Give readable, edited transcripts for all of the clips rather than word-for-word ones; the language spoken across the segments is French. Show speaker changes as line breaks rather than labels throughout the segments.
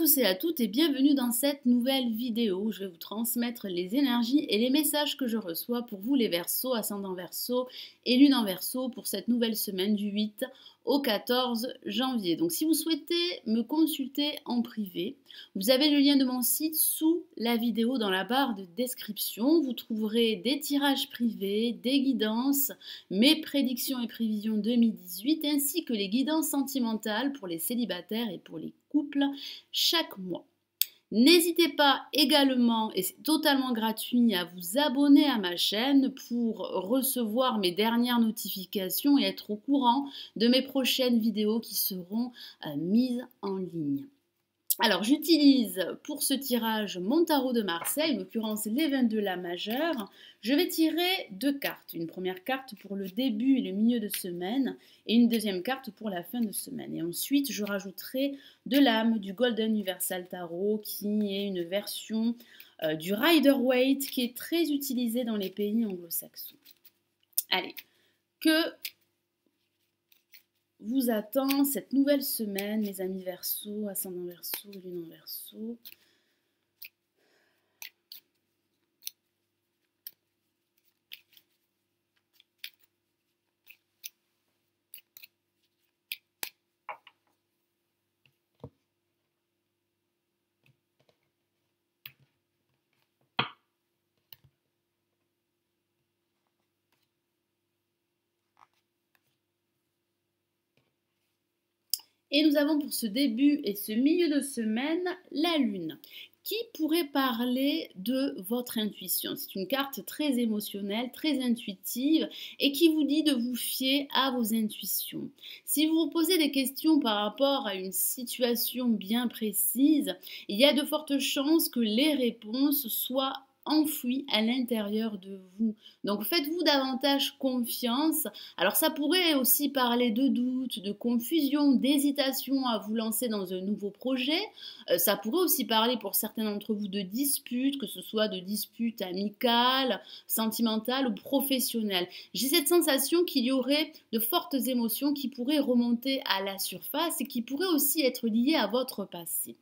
tous et à toutes et bienvenue dans cette nouvelle vidéo où je vais vous transmettre les énergies et les messages que je reçois pour vous les Verseaux, ascendant Verseau et lune en Verseau pour cette nouvelle semaine du 8 au 14 janvier. Donc si vous souhaitez me consulter en privé, vous avez le lien de mon site sous la vidéo dans la barre de description. Vous trouverez des tirages privés, des guidances, mes prédictions et prévisions 2018 ainsi que les guidances sentimentales pour les célibataires et pour les couples chaque mois. N'hésitez pas également, et c'est totalement gratuit, à vous abonner à ma chaîne pour recevoir mes dernières notifications et être au courant de mes prochaines vidéos qui seront mises en ligne. Alors j'utilise pour ce tirage mon tarot de Marseille, en l'occurrence les 22 la majeure. Je vais tirer deux cartes, une première carte pour le début et le milieu de semaine et une deuxième carte pour la fin de semaine. Et ensuite je rajouterai de l'âme du Golden Universal Tarot qui est une version du Rider-Waite qui est très utilisée dans les pays anglo-saxons. Allez, que vous attend cette nouvelle semaine, mes amis Verseau, ascendant Verseau, lune en Verseau. Et nous avons pour ce début et ce milieu de semaine la lune qui pourrait parler de votre intuition. C'est une carte très émotionnelle, très intuitive et qui vous dit de vous fier à vos intuitions. Si vous vous posez des questions par rapport à une situation bien précise, il y a de fortes chances que les réponses soient enfoui à l'intérieur de vous. Donc faites-vous davantage confiance. Alors ça pourrait aussi parler de doute, de confusion, d'hésitation à vous lancer dans un nouveau projet. Ça pourrait aussi parler pour certains d'entre vous de disputes, que ce soit de disputes amicales, sentimentales ou professionnelles. J'ai cette sensation qu'il y aurait de fortes émotions qui pourraient remonter à la surface et qui pourraient aussi être liées à votre passé.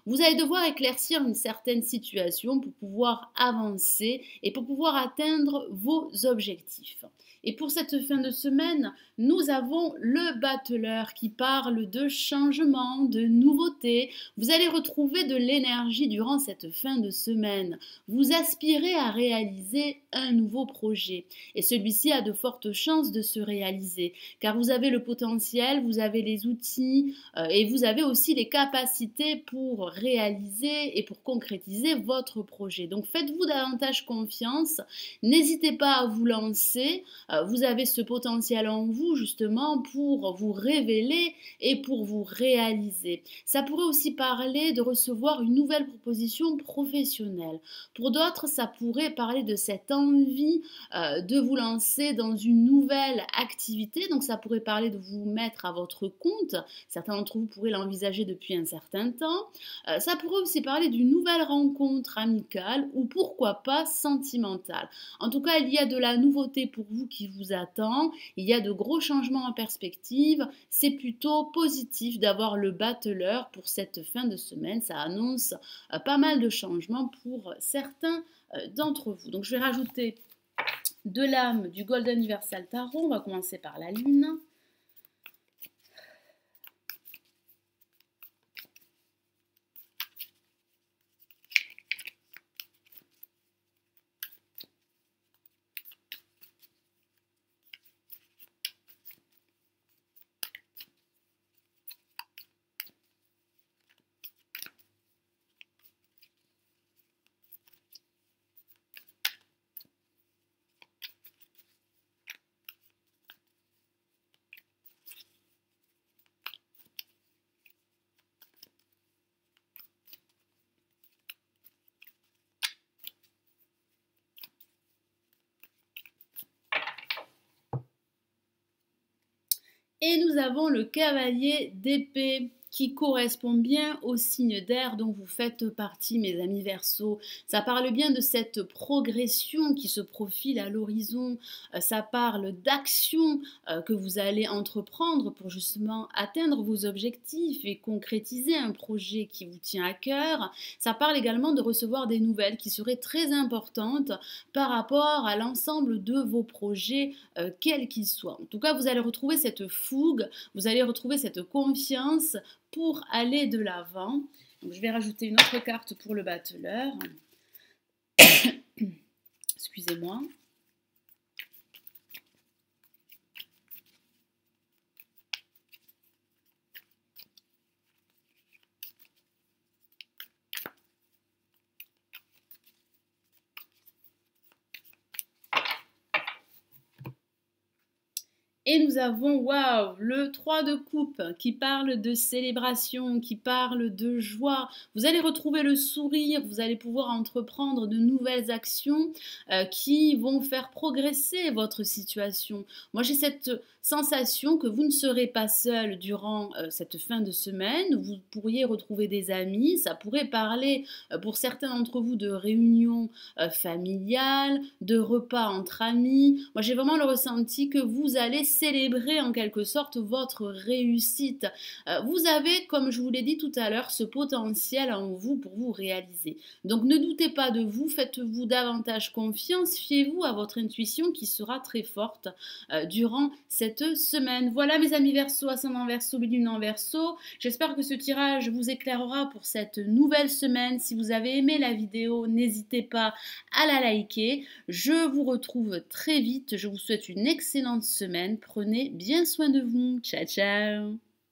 Vous allez devoir éclaircir une certaine situation pour pouvoir avancer et pour pouvoir atteindre vos objectifs. Et pour cette fin de semaine, nous avons le battleur qui parle de changement, de nouveautés. Vous allez retrouver de l'énergie durant cette fin de semaine. Vous aspirez à réaliser un nouveau projet et celui-ci a de fortes chances de se réaliser car vous avez le potentiel, vous avez les outils et vous avez aussi les capacités pour réaliser et pour concrétiser votre projet. Donc faites-vous davantage confiance, n'hésitez pas à vous lancer. Vous avez ce potentiel en vous justement pour vous révéler et pour vous réaliser. Ça pourrait aussi parler de recevoir une nouvelle proposition professionnelle. Pour d'autres, ça pourrait parler de cette envie de vous lancer dans une nouvelle activité. Donc ça pourrait parler de vous mettre à votre compte. Certains d'entre vous pourraient l'envisager depuis un certain temps. Ça pourrait aussi parler d'une nouvelle rencontre amicale ou pourquoi pas sentimentale. En tout cas, il y a de la nouveauté pour vous qui vous attend, il y a de gros changements en perspective, c'est plutôt positif d'avoir le battleur pour cette fin de semaine, ça annonce pas mal de changements pour certains d'entre vous. Donc je vais rajouter de l'âme du Golden Universal Tarot, on va commencer par la lune. Et nous avons le cavalier d'épée qui correspond bien au signe d'air dont vous faites partie, mes amis Verseaux. Ça parle bien de cette progression qui se profile à l'horizon. Ça parle d'actions que vous allez entreprendre pour justement atteindre vos objectifs et concrétiser un projet qui vous tient à cœur. Ça parle également de recevoir des nouvelles qui seraient très importantes par rapport à l'ensemble de vos projets, quels qu'ils soient. En tout cas, vous allez retrouver cette fougue, vous allez retrouver cette confiance pour aller de l'avant. Donc, je vais rajouter une autre carte pour le battleur. Excusez-moi. Et nous avons, waouh, le 3 de coupe qui parle de célébration, qui parle de joie. Vous allez retrouver le sourire, vous allez pouvoir entreprendre de nouvelles actions qui vont faire progresser votre situation. Moi, j'ai cette sensation que vous ne serez pas seul durant cette fin de semaine. Vous pourriez retrouver des amis. Ça pourrait parler pour certains d'entre vous de réunions familiales, de repas entre amis. Moi, j'ai vraiment le ressenti que vous allez célébrer en quelque sorte votre réussite. Vous avez, comme je vous l'ai dit tout à l'heure, ce potentiel en vous pour vous réaliser. Donc ne doutez pas de vous, faites-vous davantage confiance, fiez-vous à votre intuition qui sera très forte durant cette semaine. Voilà mes amis Verseau, ascendant Verseau, lune Verseau. J'espère que ce tirage vous éclairera pour cette nouvelle semaine. Si vous avez aimé la vidéo, n'hésitez pas à la liker. Je vous retrouve très vite. Je vous souhaite une excellente semaine. Prenez bien soin de vous. Ciao, ciao.